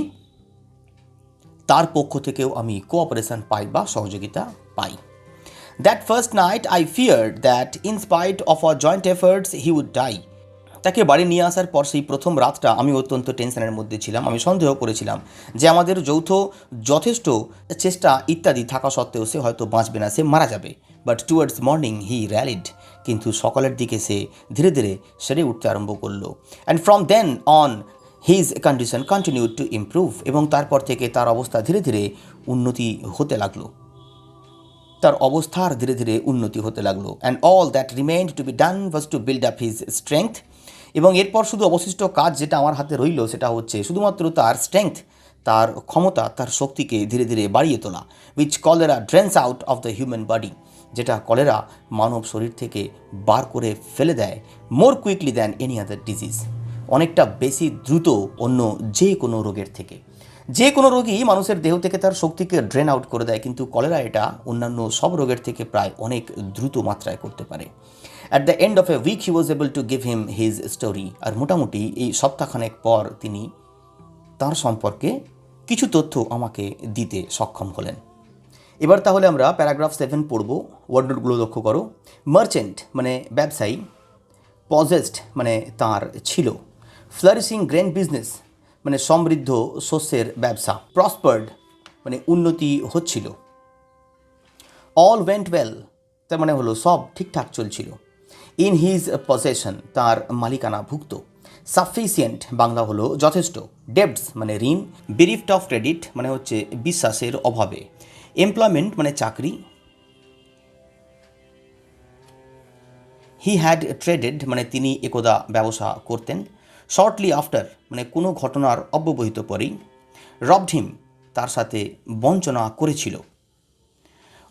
তার পক্ষ থেকেও আমি কোঅপারেশন পাই বা সহযোগিতা পাই। That first night I feared that in spite of our joint efforts he would die. তাকে বাড়ি নিয়ে আসার পর সেই প্রথম রাতটা আমি অত্যন্ত টেনশনের মধ্যে ছিলাম। আমি সন্দেহ করেছিলাম যে আমাদের যৌথ যথেষ্ট চেষ্টা ইত্যাদি থাকা সত্ত্বেও সে হয়তো বাঁচবে না, সে মারা যাবে। বাট টুয়ার্ডস মর্নিং হি র্যালিড, কিন্তু সকালের দিকে সে ধীরে ধীরে সেরে উঠতে আরম্ভ করলো। And from then on his condition continued to improve, এবং তারপর থেকে তার অবস্থা ধীরে ধীরে উন্নতি হতে লাগলো, তার অবস্থার ধীরে ধীরে উন্নতি হতে লাগলো। And all that remained to be done was to build up his strength, এবং এরপর শুধু অবশিষ্ট কাজ যেটা আমার হাতে রইল সেটা হচ্ছে শুধুমাত্র তার স্ট্রেংথ, তার ক্ষমতা, তার শক্তিকে ধীরে ধীরে বাড়িয়ে তোলা। Which cholera drains out of the human body, যেটা কলেরা মানব শরীর থেকে বার করে ফেলে দেয় more quickly than any other disease, অনেকটা বেশি দ্রুত অন্য যে কোনো রোগের থেকে। যে কোনো রোগই মানুষের দেহ থেকে তার শক্তিকে ড্রেন আউট করে দেয়, কিন্তু কলেরা এটা অন্যান্য সব রোগের থেকে প্রায় অনেক দ্রুত মাত্রায় করতে পারে। At the end of a week he was able to give him his story, আর মোটামুটি এই সপ্তাহখানেক পর তিনি তার সম্পর্কে কিছু তথ্য আমাকে দিতে সক্ষম হলেন। এবার তাহলে আমরা প্যারাগ্রাফ 7 পড়ব। ওয়ার্ডনোটগুলো লক্ষ্য করো। মার্চেন্ট মানে ব্যবসায়ী, পজেসড মানে তার ছিল, ফ্লারিশিং গ্রেন বিজনেস মানে সমৃদ্ধ শস্যের ব্যবসা, প্রসপার্ড মানে উন্নতি হচ্ছিল, অল ওয়েন্ট ওয়েল তার মানে হলো সব ঠিকঠাক চলছিল, ইন হিজ পসেশন তার মালিকানাভুক্ত, সাফিসিয়েন্ট বাংলা হলো যথেষ্ট, ডেবটস মানে ঋণ, বেরিফট অফ ক্রেডিট মানে হচ্ছে বিশ্বাসের অভাবে, এমপ্লয়মেন্ট মানে চাকরি, হি হ্যাড ট্রেডেড মানে তিনি একদা ব্যবসা করতেন, শর্টলি আফটার মানে কোনো ঘটনার অব্যবহিত পরেই, রবড হিম তার সাথে বঞ্চনা করেছিল,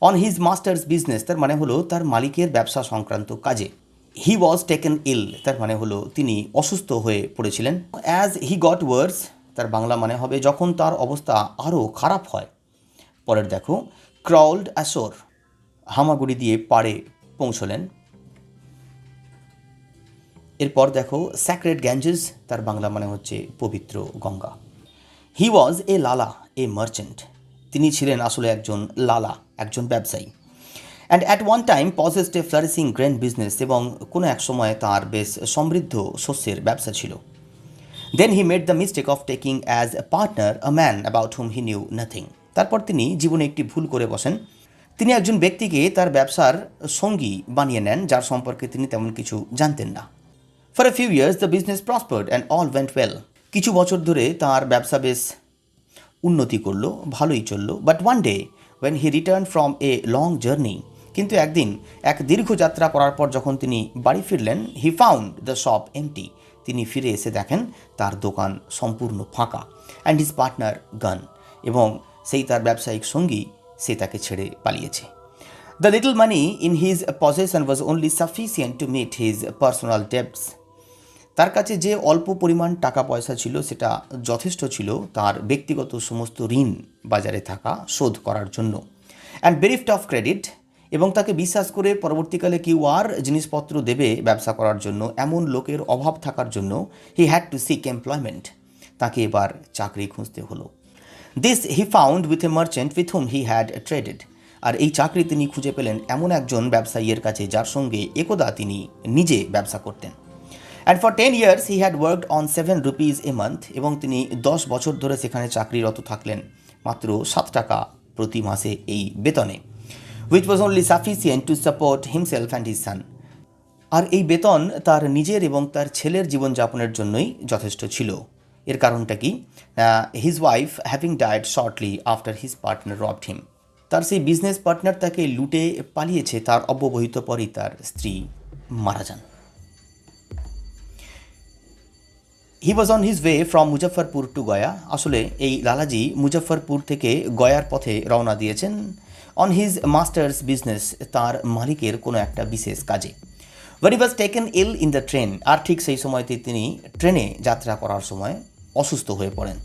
অন হিজ মাস্টার্স বিজনেস তার মানে হলো তার মালিকের ব্যবসা সংক্রান্ত কাজে, হি ওয়াজ টেকেন ইল তার মানে হলো তিনি অসুস্থ হয়ে পড়েছিলেন, অ্যাজ হি গট ওয়ার্স তার বাংলা মানে হবে যখন তার অবস্থা আরও খারাপ হয়। পরের দেখো, ক্রাউলড অ্যাশোর হামাগুড়ি দিয়ে পাড়ে পৌঁছলেন। এরপর দেখো, স্যাক্রেড গ্যাঞ্জেস তার বাংলা মানে হচ্ছে পবিত্র গঙ্গা। হি ওয়াজ এ লালা এ মার্চেন্ট, তিনি ছিলেন আসলে একজন লালা, একজন ব্যবসায়ী। And at one time possessed A flourishing grain business, এবং কোনো এক সময় তার বেশ সমৃদ্ধ শস্যের ব্যবসা ছিল। Then he made the mistake of taking as a partner a man about whom he knew nothing, তারপর তিনি জীবনে একটি ভুল করে বসেন। তিনি একজন ব্যক্তিকে তার ব্যবসার সঙ্গী বানিয়ে নেন যার সম্পর্কে তিনি তেমন কিছু জানতেন না। For a few years the business prospered and all went well, কিছু বছর ধরে তার ব্যবসা বেশ উন্নতি করলো, ভালোই চললো। But one day when he return from a long journey, কিন্তু একদিন এক দীর্ঘ যাত্রা করার পর যখন তিনি বাড়ি ফিরলেন, he found the shop empty, তিনি ফিরে এসে দেখেন তার দোকান সম্পূর্ণ ফাঁকা, অ্যান্ড হিজ পার্টনার গান, এবং সেই তার ব্যবসায়িক সঙ্গী সে তাকে ছেড়ে পালিয়েছে। The little money in his possession was only sufficient to meet his personal debts, তার কাছে যে অল্প পরিমাণ টাকা পয়সা ছিল সেটা যথেষ্ট ছিল তার ব্যক্তিগত সমস্ত ঋণ বাজারে থাকা শোধ করার জন্য। অ্যান্ড বেরিফট অফ ক্রেডিট, এবং তাকে বিশ্বাস করে পরবর্তীকালে কেউ আর জিনিসপত্র দেবে ব্যবসা করার জন্য এমন লোকের অভাব থাকার জন্য he had to seek employment, তাকে এবার চাকরি খুঁজতে হলো। This he found with a merchant with whom he had traded, আর এই চাকরি তিনি খুঁজে পেলেন এমন একজন ব্যবসায়ীর কাছে যার সঙ্গে একদা তিনি নিজে ব্যবসা করতেন। And for 10 years he had worked on 7 rupees a month, এবং তিনি 10 বছর ধরে সেখানে চাকরিরত থাকলেন মাত্র 7 টাকা প্রতি মাসে এই বেতনে, which was only sufficient to support himself and his son, আর এই বেতন তার নিজের এবং তার ছেলের জীবনযাপনের জন্যই যথেষ্ট ছিল। এর কারণটা কি? His wife having died shortly after his partner robbed him, তার সেই বিজনেস পার্টনার তাকে লুটে পালিয়েছে, তার অব্যবহিত পরই তার স্ত্রী মারা যান। He was on his way from Muzaffarpur to Gaya, আসলে এই লালাজি মুজফ্ফরপুর থেকে গয়ার পথে রওনা দিয়েছেন অন হিজ মাস্টার্স বিজনেস, তার মালিকের কোনো একটা বিশেষ কাজে। When he was taken ill in the train, আর ঠিক সেই সময়তে তিনি ট্রেনে যাত্রা করার সময় অসুস্থ হয়ে পড়েন।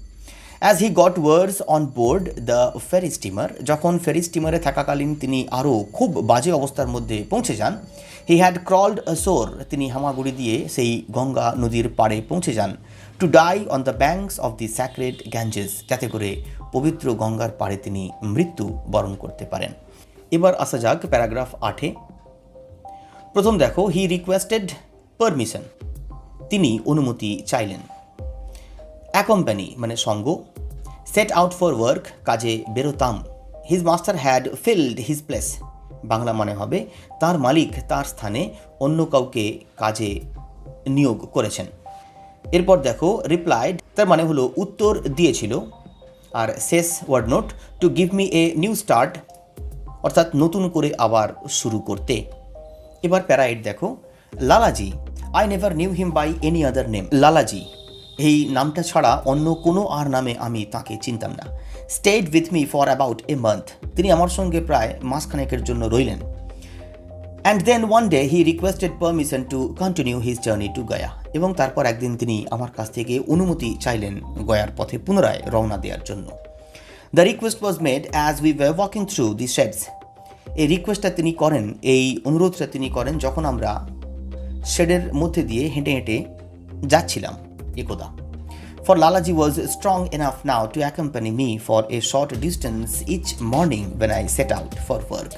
As he got worse on board the ferry steamer, যখন ফেরি স্টিমারে থাকাকালীন তিনি আরও খুব বাজে অবস্থার মধ্যে পৌঁছে যান, হি হ্যাড ক্রলড সোর, তিনি হামাগুড়ি দিয়ে সেই গঙ্গা নদীর পাড়ে পৌঁছে যান, to die on the banks of the sacred Ganges, যাতে করে পবিত্র গঙ্গার পাড়ে তিনি মৃত্যু বরণ করতে পারেন। এবার আসা যাক প্যারাগ্রাফ 8-এ। প্রথম দেখো, হি রিকোয়েস্টেড পারমিশন, তিনি অনুমতি চাইলেন। অ্যাকম্পানি মানে সঙ্গ। সেট আউট ফর ওয়ার্ক, কাজে বেরোতাম। His master had field his place, Bangla মানে হবে তার মালিক তার স্থানে অন্য কাউকে কাজে নিয়োগ করেছেন। এরপর দেখো রিপ্লাইড, তার মানে হলো উত্তর দিয়েছিল। আর শেষ word note, to give me a new start, অর্থাৎ নতুন করে আবার শুরু করতে। এবার প্যারা 8 দেখো, Lalaji, I never knew him by any other name. Lalaji, এই নামটা ছাড়া অন্য কোনো আর নামে আমি তাকে চিনতাম না। Stayed with me for about a month, তিনি আমার সঙ্গে প্রায় মাসখানেকের জন্য রইলেন। And then one day he requested permission to continue his journey to Gaya, এবং তারপর একদিন তিনি আমার কাছ থেকে অনুমতি চাইলেন গয়ার পথে পুনরায় রওনা দেওয়ার জন্য। The request was made as we were walking through the shades, এই রিকোয়েস্টটা তিনি করেন, এই অনুরোধটা তিনি করেন যখন আমরা শেডের মধ্যে দিয়ে হেঁটে হেঁটে যাচ্ছিলাম একদা। For Lalaji was strong enough now to accompany me for a short distance each morning when I set out for work.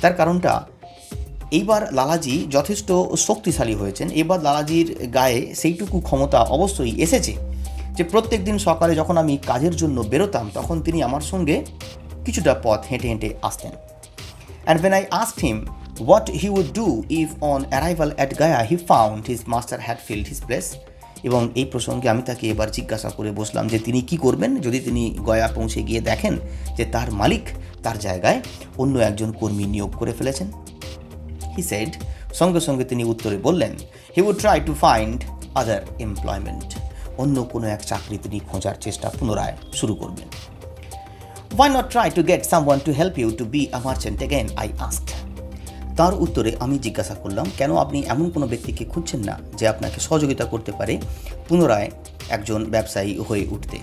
তার কারণটা, এইবার লালাজি যথেষ্ট শক্তিশালী হয়েছেন। এবার লালাজির গায়ে সেইটুকু ক্ষমতা অবশ্যই এসেছে যে প্রত্যেক দিন সকালে যখন আমি কাজের জন্য বেরোতাম তখন তিনি আমার সঙ্গে কিছুটা পথ হেঁটে হেঁটে আসতেন। And when I asked him what he would do if on arrival at Gaya he found his master had filled his place, এবং এই প্রসঙ্গে আমি তাকে এবার জিজ্ঞাসা করে বসলাম যে তিনি কি করবেন যদি তিনি গয়া পৌঁছে গিয়ে দেখেন যে তার মালিক তার জায়গায় অন্য একজন কর্মী নিয়োগ করে ফেলেছেন। হি সেড, সঙ্গে সঙ্গে তিনি উত্তরে বললেন, he would try to find other employment, অন্য কোনো এক চাকরি তিনি খোঁজার চেষ্টা পুনরায় শুরু করবেন। Why not try to get someone to help you to be a merchant again, I asked. তার উত্তরে আমি জিজ্ঞাসা করলাম, কেন আপনি এমন কোনো ব্যক্তিকে খুঁজছেন না যে আপনাকে সহযোগিতা করতে পারে পুনরায় একজন ব্যবসায়ী হয়ে উঠতে।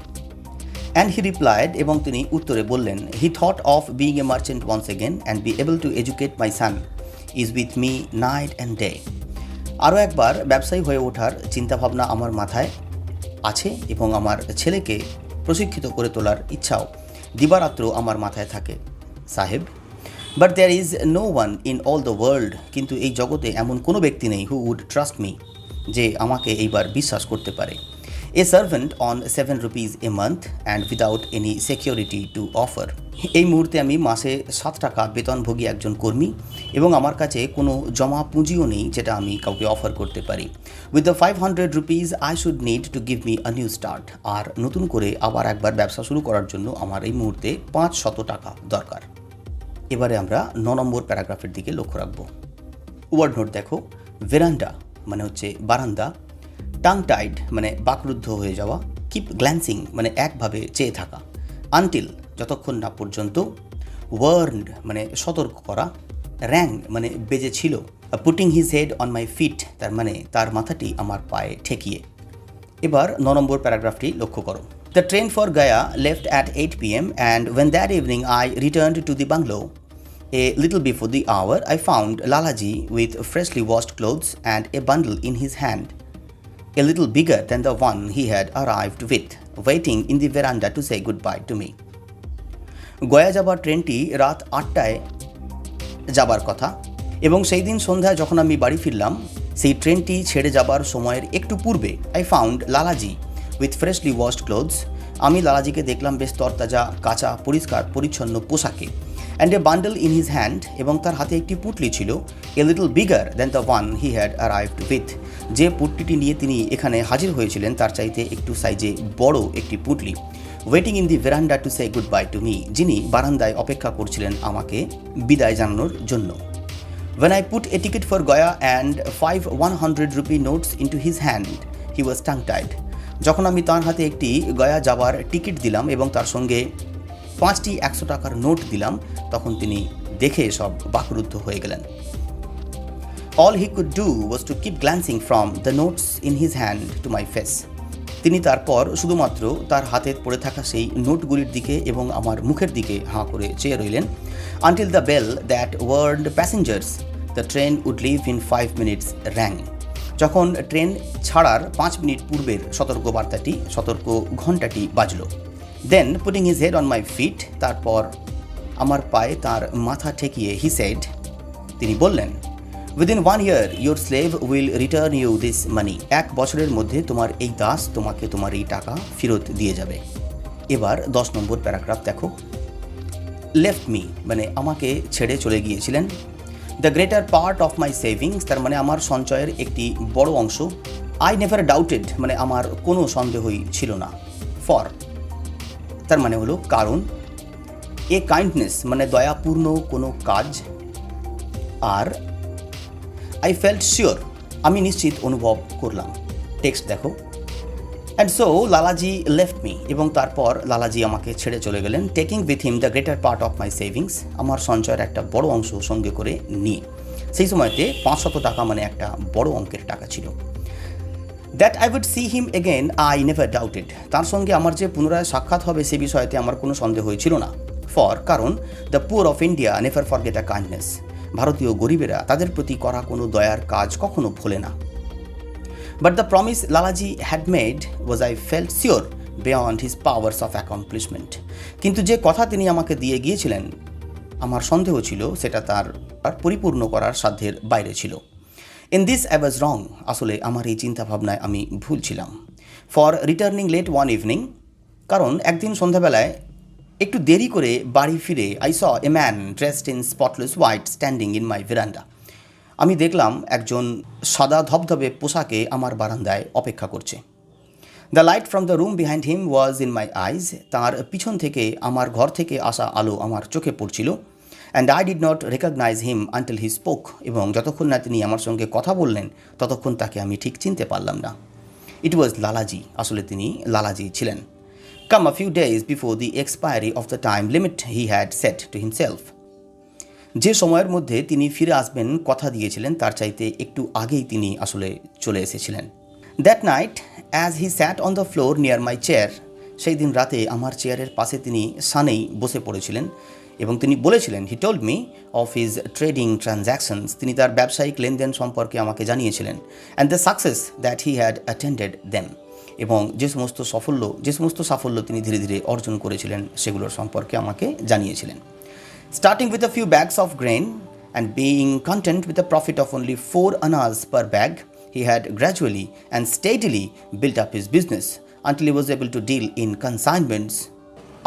অ্যান্ড হি রিপ্লাইড, এবং তিনি উত্তরে বললেন, he thought of being a merchant once again and be able to educate my son is with me night and day. আরও একবার ব্যবসায়ী হয়ে ওঠার চিন্তাভাবনা আমার মাথায় আছে এবং আমার ছেলেকে প্রশিক্ষিত করে তোলার ইচ্ছাও দিবারাত্র আমার মাথায় থাকে সাহেব। But there is no one in all the world, কিন্তু এই জগতে এমন কোনো ব্যক্তি নেই হু উড ট্রাস্ট মি, যে আমাকে এইবার বিশ্বাস করতে পারে। এ servant on 7 rupees a month and without any security to offer. এই মুহূর্তে আমি মাসে 7 টাকা বেতনভোগী একজন কর্মী এবং আমার কাছে কোনো জমা পুঁজিও নেই যেটা আমি কাউকে অফার করতে পারি। With the 500 rupees I should need to give me a new start, আর নতুন করে আবার একবার ব্যবসা শুরু করার জন্য আমার এই মুহূর্তে 500 টাকা দরকার। এবারে আমরা 9 নম্বর প্যারাগ্রাফের দিকে লক্ষ্য রাখবো। ওয়ার্ড নোট দেখো, ভেরান্ডা মানে হচ্ছে বারান্দা, টাং টাইড মানে বাকরুদ্ধ হয়ে যাওয়া, কিপ গ্ল্যান্সিং মানে একভাবে চেয়ে থাকা, আনটিল যতক্ষণ না পর্যন্ত, ওয়ার্নড মানে সতর্ক করা, র্যাং মানে বেজে ছিল, putting his head on my fit তার মানে তার মাথাটি আমার পায়ে ঠেকিয়ে। এবার 9 নম্বর প্যারাগ্রাফটি লক্ষ্য করো। The train for Gaya left at 8 p.m. and when that evening I returned to the bungalow, a little before the hour, I found Lalaji with freshly washed clothes and a bundle in his hand, a little bigger than the one he had arrived with, waiting in the veranda to say goodbye to me. Gaya যাবার ট্রেনটি রাত 8টায় যাবার কথা এবং সেই দিন সন্ধ্যায় যখন আমি বাড়ি ফিরলাম সেই ট্রেনটি ছেড়ে যাবার সময়ের একটু পূর্বে I found Lalaji with freshly washed clothes, আমি লালাজিকে দেখলাম বেশ তরতাজা কাঁচা পরিষ্কার পরিচ্ছন্ন পোশাকে, and a bundle in his hand, এবং তার হাতে একটি পুটলি ছিল, a little bigger than the one he had arrived with, যে পুটলিটি নিয়ে তিনি এখানে হাজির হয়েছিলেন তার চাইতে একটু সাইজে বড় একটি পুটলি, waiting in the veranda to say goodbye to me, যিনি বারান্দায় অপেক্ষা করছিলেন আমাকে বিদায় জানানোর জন্য। When I put a ticket for Gaya and 5 100 rupee notes into his hand, he was tongue-tied. যখন আমি তার হাতে একটি গয়া যাবার টিকিট দিলাম এবং তার সঙ্গে 5টি 100 টাকার নোট দিলাম তখন তিনি দেখে সব বাকরুদ্ধ হয়ে গেলেন। All he could do was to keep glancing from the notes in his hand to my face. তিনি তারপর শুধুমাত্র তার হাতে পড়ে থাকা সেই নোটগুলির দিকে এবং আমার মুখের দিকে হাঁ করে চেয়ে রইলেন। Until the bell that warned passengers the train would leave in 5 minutes rang. যখন ট্রেন ছাড়ার 5 মিনিট পূর্বের সতর্ক ঘণ্টাটি বাজল। Then putting his head on my feet, তারপর আমার পায়ে তার মাথা ঠেকিয়ে হি সেড, তিনি বললেন, within 1 year your slave will return you this money. 1 বছরের মধ্যে তোমার এই দাস তোমাকে তোমার এই টাকা ফেরত দিয়ে যাবে। এবার 10 নম্বর প্যারাগ্রাফ দেখো। লেফট মি মানে আমাকে ছেড়ে চলে গিয়েছিলেন। The greater part of my savings তার মানে আমার সঞ্চয়ের একটি বড় অংশ। আই নেভার ডাউটেড মানে আমার কোনো সন্দেহই ছিল না। ফর তার মানে হলো কারণ। এ কাইন্ডনেস মানে দয়াপূর্ণ কোনো কাজ। আর আই ফেল্ট শিওর আমি নিশ্চিত অনুভব করলাম। টেক্সট দেখো। And so Lalaji left me এবং তারপর লালাজি আমাকে ছেড়ে চলে গেলেন। Taking with him the greater part of my savings আমার সঞ্চয়ের একটা বড় অংশ সঙ্গে করে নিয়ে। সেই সময়তে 500 টাকা মানে একটা বড় অঙ্কের টাকা ছিল। That I would see him again I never doubted তার সঙ্গে আমার যে পুনরায় সাক্ষাৎ হবে সে বিষয়তে আমার কোনো সন্দেহই ছিল না। ফর কারণ the poor of India never forget a kindness ভারতীয় গরিবেরা তাদের প্রতি করা কোনো দয়ার কাজ কখনো ভোলে না। But the promise Lalaji had made was I felt sure beyond his powers of accomplishment. কিন্তু যে কথা তিনি আমাকে দিয়ে গিয়েছিলেন আমার সন্দেহ ছিল সেটা তার পরিপূর্ণ করার সাধ্যের বাইরে ছিল। In this I was wrong আসলে আমার এই চিন্তাভাবনায় আমি ভুল ছিলাম। For returning late one evening কারণ একদিন সন্ধ্যাবেলায় একটু দেরি করে বাড়ি ফিরে I saw a man dressed in spotless white standing in my veranda. আমি দেখলাম একজন সাদা ধবধবে পোশাকে আমার বারান্দায় অপেক্ষা করছে। The light from the room behind him was in my eyes তার পিছন থেকে আমার ঘর থেকে আসা আলো আমার চোখে পড়ছিল। And I did not recognise him until he spoke এবং যতক্ষণ না তিনি আমার সঙ্গে কথা বললেন ততক্ষণ তাকে আমি ঠিক চিনতে পারলাম না। ইট ওয়াজ লালাজি আসলে তিনি লালাজি ছিলেন। Come a few days before the expiry of the time limit he had set to himself যে সময়ের মধ্যে তিনি ফিরে আসবেন কথা দিয়েছিলেন তার চাইতে একটু আগেই তিনি আসলে চলে এসেছিলেন। That night as he sat on the floor near my chair সেই দিন রাতে আমার চেয়ারের পাশে তিনি সানেই বসে পড়েছিলেন এবং তিনি বলেছিলেন he told me of his trading transactions তিনি তার ব্যবসায়িক লেনদেন সম্পর্কে আমাকে জানিয়েছিলেন। And the success that he had attended them এবং যে সমস্ত সাফল্য তিনি ধীরে ধীরে অর্জন করেছিলেন সেগুলোর সম্পর্কে আমাকে জানিয়েছিলেন। Starting with a few bags of grain and being content with a profit of only 4 annas per bag, he had gradually and steadily built up his business until he was able to deal in consignments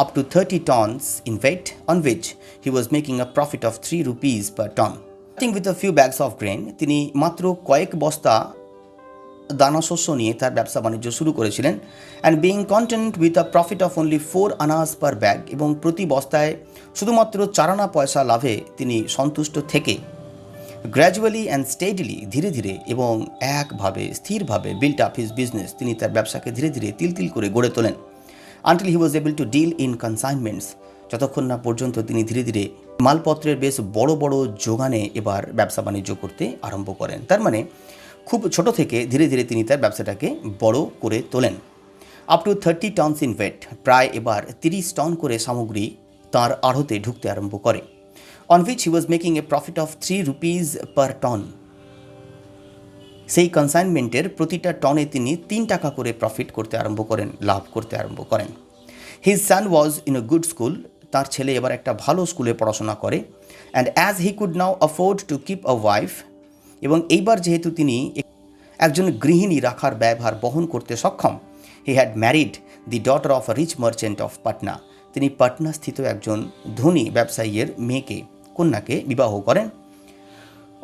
up to 30 tons in weight, on which he was making a profit of 3 rupees per ton. Starting with a few bags of grain, তিনি মাত্র কয়েক বস্তা দানাশস্য নিয়ে তার ব্যবসা বাণিজ্য শুরু করেছিলেন। And being content with a profit of only 4 Anas per bag এবং প্রতি বস্তায় শুধুমাত্র 4 আনা পয়সা লাভে তিনি সন্তুষ্ট থেকে গ্র্যাজুয়ালি অ্যান্ড স্টেডিলি ধীরে ধীরে এবং একভাবে স্থিরভাবে বিল্ট আপ হিজ বিজনেস তিনি তার ব্যবসাকে ধীরে ধীরে তিল করে গড়ে তোলেন। Until he was able to deal in consignments যতক্ষণ না পর্যন্ত তিনি ধীরে ধীরে মালপত্রের বেশ বড় বড় যোগানে এবার ব্যবসা বাণিজ্য করতে আরম্ভ করেন। তার মানে খুব ছোট থেকে ধীরে ধীরে তিনি তার ব্যবসাটাকে বড় করে তোলেন। Up to 30 tons in weight প্রায় এবার 30 টন করে সামগ্রী তার আড়তে ঢুকতে আরম্ভ করে। On which he was making a profit of 3 rupees per ton সেই কনসাইনমেন্টের প্রতিটা টনে তিনি 3 টাকা করে প্রফিট করতে আরম্ভ করেন লাভ করতে আরম্ভ করেন। His son was in a good school তার ছেলে এবার একটা ভালো স্কুলে পড়াশোনা করে। And as he could now afford to keep a wife এবং এইবার যেহেতু তিনি একজন গৃহিণী রাখার ব্যয়ভার বহন করতে সক্ষম he had married the daughter of a rich merchant of Patna তিনি পাটনা স্থিত একজন ধনী ব্যবসায়ীর কন্যাকে বিবাহ করেন।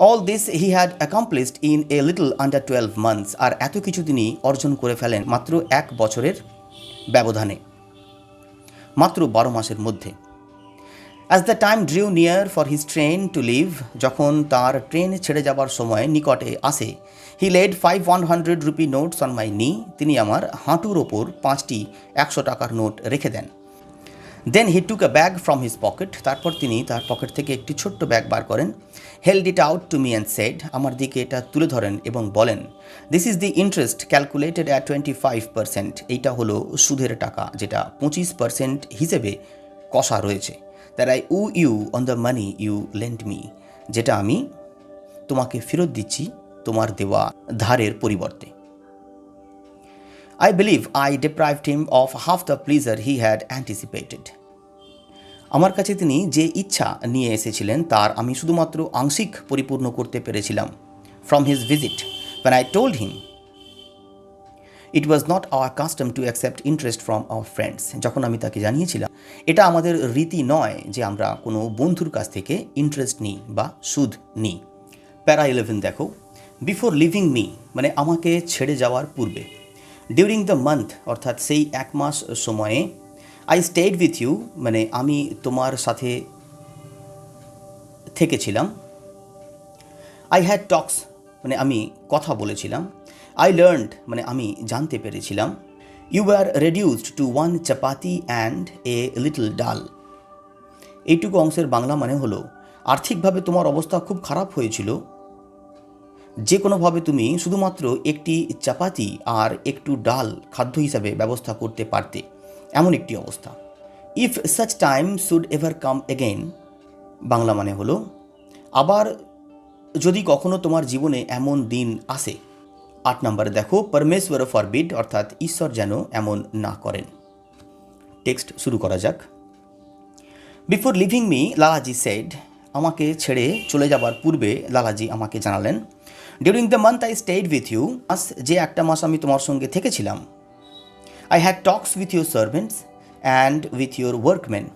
All this he had accomplished in a little under 12 months আর এত কিছু তিনি অর্জন করে ফেলেন মাত্র 1 বছরের ব্যবধানে মাত্র 12 মাসের মধ্যে। As the time drew near for his train to leave, যখন তার ট্রেন ছেড়ে যাবার সময় নিকটে আসে, he laid 5 100 rupee notes on my knee. তিনি আমার হাঁটুর ওপর 5টি 100 টাকার নোট রেখে দেন। Then he took a bag from his pocket, তারপর তিনি তার পকেট থেকে একটি ছোট্ট ব্যাগ বার করেন। Held it out to me and said, আমার দিকে এটা তুলে ধরেন এবং বলেন, this is the interest calculated at 25%, এইটা হলো সুদের টাকা যেটা 25% হিসেবে কষা রয়েছে। That I owe you on the money you lend me, যেটা আমি তোমাকে ফেরত দিচ্ছি তোমার দেওয়া ধারের পরিবর্তে। I believe I deprived him of half the pleasure he had anticipated. আমার কাছে তিনি যে ইচ্ছা নিয়ে এসেছিলেন তার আমি শুধুমাত্র আংশিক পরিপূর্ণ করতে পেরেছিলাম। From his visit, when I told him it was not our custom to accept interest from our friends, যখন আমি তাকে জানিয়েছিলাম এটা আমাদের রীতি নয় যে আমরা কোনো বন্ধুর কাছ থেকে ইন্টারেস্ট নিই বা সুদ নিই। প্যারা 11 দেখো, বিফোর লিভিং মি মানে আমাকে ছেড়ে যাওয়ার পূর্বে, ডিউরিং দ্য মান্থ অর্থাৎ সেই এক মাস সময়ে, আই স্টেড উইথ ইউ মানে আমি তোমার সাথে থেকেছিলাম, আই হ্যাড টক্স মানে আমি কথা বলেছিলাম, আই লার্নড মানে আমি জানতে পেরেছিলাম, ইউ আর রেডিউসড টু 1 চাপাতি অ্যান্ড এ লিটল ডাল। এইটুকু অংশের বাংলা মানে হলো আর্থিকভাবে তোমার অবস্থা খুব খারাপ হয়েছিল, যে কোনোভাবে তুমি শুধুমাত্র একটি চাপাতি আর একটু ডাল খাদ্য হিসাবে ব্যবস্থা করতে পারতে, এমন একটি অবস্থা। If such time should ever come again, Bangla মানে হলো আবার যদি কখনো তোমার জীবনে এমন দিন আসে। 8 নম্বরে দেখো, পরমেশ্বর ফরবিড অর্থাৎ ঈশ্বর যেন এমন না করেন। টেক্সট শুরু করা যাক। Before leaving me Lalaji said, আমাকে ছেড়ে চলে যাবার পূর্বে লালাজি আমাকে জানালেন, during the month I stayed with you, যে একটা মাস আমি তোমার সঙ্গে থেকেছিলাম, I had talks with your servants and with your workmen,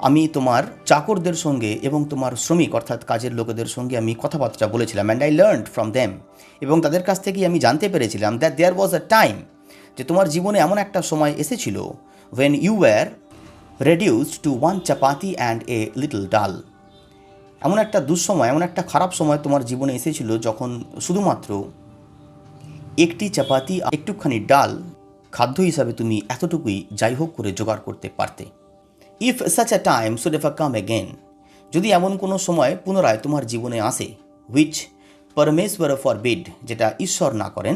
আমি তোমার চাকরদের সঙ্গে এবং তোমার শ্রমিক অর্থাৎ কাজের লোকেদের সঙ্গে আমি কথাবার্তা বলেছিলাম। And I learned from them, এবং তাদের কাছ থেকেই আমি জানতে পেরেছিলাম that there was a time, যে তোমার জীবনে এমন একটা সময় এসেছিল, ওয়েন ইউ ওয়্যার রেডিউসড টু 1 চাপাতি অ্যান্ড এ লিটল ডাল, এমন একটা দুঃসময়, এমন একটা খারাপ সময় তোমার জীবনে এসেছিল যখন শুধুমাত্র একটি চাপাতি একটুখানি ডাল খাদ্য হিসাবে তুমি এতটুকুই যাই হোক করে জোগাড় করতে পারতে। If such a time should ever come again, যদি এমন কোনো সময় পুনরায় তোমার জীবনে আসে, হুইচ পরমেশ্বর ফরবিড, যেটা ঈশ্বর না করেন,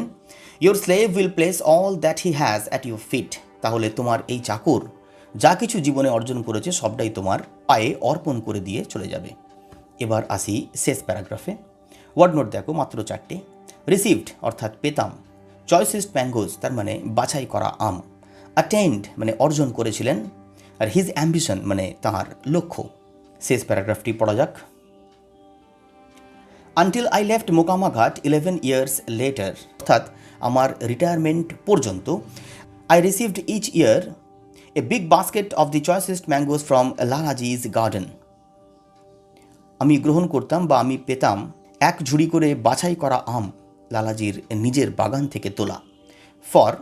your slave will place all that he has at your feet, তাহলে তোমার এই চাকর যা কিছু জীবনে অর্জন করেছে সবটাই তোমার পায়ে অর্পণ করে দিয়ে চলে যাবে। এবার আসি শেষ প্যারাগ্রাফে। ওয়ার্ড নোট দেখো, মাত্র 4টে। রিসিভড অর্থাৎ পেতাম, চয়েসেস্ট ম্যাঙ্গোজ তার মানে বাছাই করা আম, অ্যাটেন্ড মানে অর্জন করেছিলেন, আর হিজ অ্যাম্বিশন মানে তাঁর লক্ষ্য। শেষ প্যারাগ্রাফটি পড়া যাক। Until I left Mokamaghat 11 years later, অর্থাৎ আমার রিটায়ারমেন্ট পর্যন্ত, I received each year a big basket of the choicest mangoes from Lalaji's garden, আমি গ্রহণ করতাম বা আমি পেতাম এক ঝুড়ি করে বাছাই করা আম লালাজির নিজের বাগান থেকে তোলা। For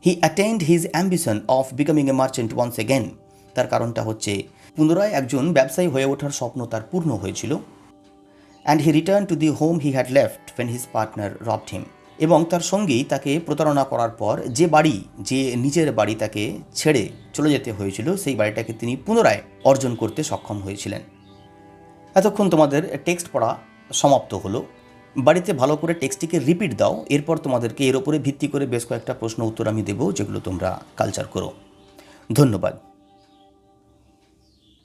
he attend his ambition of becoming a merchant once again, তার কারণটা হচ্ছে পুনরায় একজন ব্যবসায়ী হয়ে ওঠার স্বপ্ন তার পূর্ণ হয়েছিল। And he return to the home he had left when his partner robbed him, এবং তার সঙ্গী তাকে প্রতারণা করার পর যে নিজের বাড়ি তাকে ছেড়ে চলে যেতে হয়েছিল, সেই বাড়িটাকে তিনি পুনরায় অর্জন করতে সক্ষম হয়েছিলেন। এতক্ষণ তোমাদের টেক্সট পড়া সমাপ্ত হলো। বাড়িতে ভালো করে টেক্সটটিকে রিপিট দাও, এরপর তোমাদেরকে এর ওপরে ভিত্তি করে বেশ কয়েকটা প্রশ্ন উত্তর আমি দেবো, যেগুলো তোমরা কালচার করো। ধন্যবাদ।